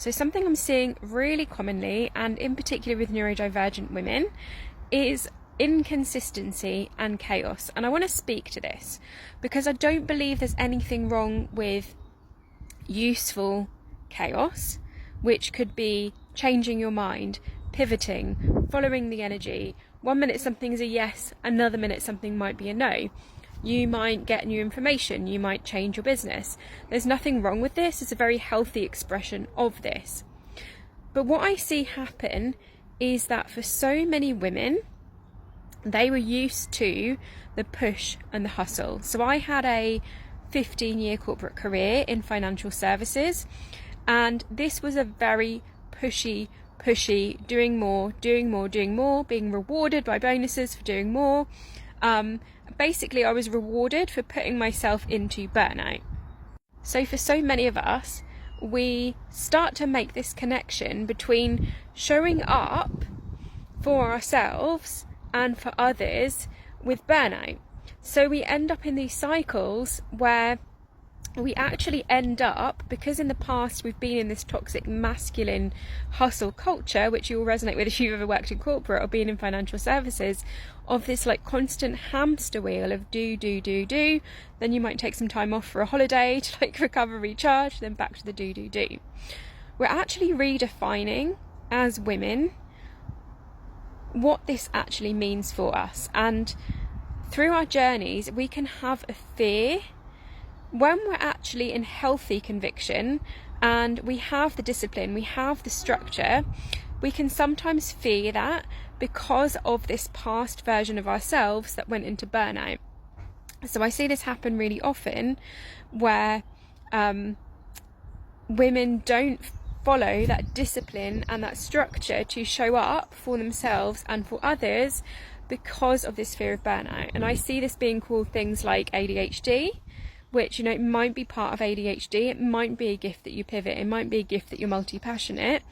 So something I'm seeing really commonly, and in particular with neurodivergent women, is inconsistency and chaos. And I want to speak to this because I don't believe there's anything wrong with useful chaos, which could be changing your mind, pivoting, following the energy. One minute something's a yes, another minute something might be a no. You might get new information, you might change your business. There's nothing wrong with this. It's a very healthy expression of this. But what I see happen is that for so many women, they were used to the push and the hustle. So I had a 15-year corporate career in financial services, and this was a very pushy, doing more, being rewarded by bonuses for doing more. Basically, I was rewarded for putting myself into burnout. So for so many of us, we start to make this connection between showing up for ourselves and for others with burnout. So we end up in these cycles where we actually end up, because in the past we've been in this toxic masculine hustle culture, which you will resonate with if you've ever worked in corporate or been in financial services, of this like constant hamster wheel of do, then you might take some time off for a holiday to like recover, recharge, then back to the do. We're actually redefining as women what this actually means for us, and through our journeys we can have a fear. When we're actually in healthy conviction and we have the discipline, we have the structure, we can sometimes fear that because of this past version of ourselves that went into burnout. So I see this happen really often where women don't follow that discipline and that structure to show up for themselves and for others because of this fear of burnout. And I see this being called things like ADHD, which, you know, it might be part of ADHD, it might be a gift that you pivot, it might be a gift that you're multi-passionate,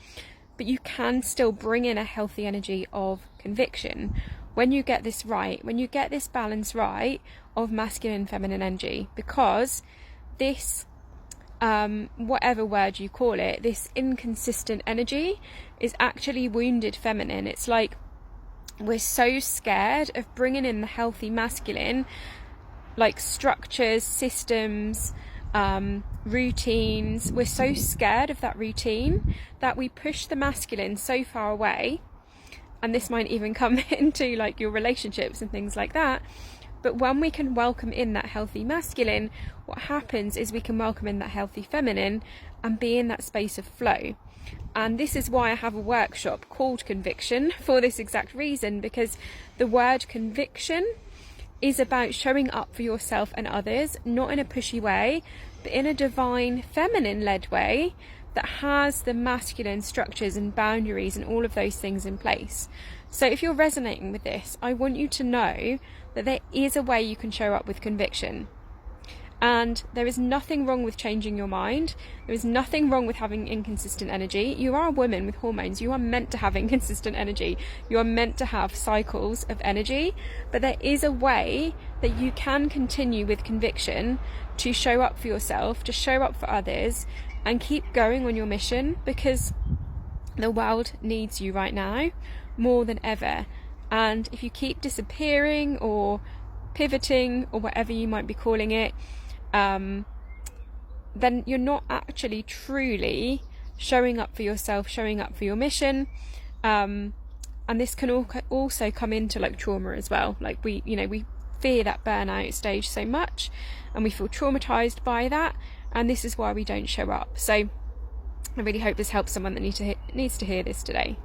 but you can still bring in a healthy energy of conviction when you get this right, when you get this balance right of masculine and feminine energy, because this, whatever word you call it, this inconsistent energy is actually wounded feminine. It's like we're so scared of bringing in the healthy masculine, like structures, systems, routines. We're so scared of that routine that we push the masculine so far away, and this might even come into like your relationships and things like that. But when we can welcome in that healthy masculine, what happens is we can welcome in that healthy feminine and be in that space of flow. And this is why I have a workshop called Conviction, for this exact reason, because the word conviction is about showing up for yourself and others, not in a pushy way, but in a divine feminine led way that has the masculine structures and boundaries and all of those things in place. So if you're resonating with this, I want you to know that there is a way you can show up with conviction. And there is nothing wrong with changing your mind. There is nothing wrong with having inconsistent energy. You are a woman with hormones. You are meant to have inconsistent energy. You are meant to have cycles of energy. But there is a way that you can continue with conviction to show up for yourself, to show up for others, and keep going on your mission, because the world needs you right now more than ever. And if you keep disappearing or pivoting or whatever you might be calling it, then you're not actually truly showing up for yourself, showing up for your mission. And this can also come into like trauma as well. Like we fear that burnout stage so much, and we feel traumatized by that, and this is why we don't show up. So I really hope this helps someone that needs to hear this today.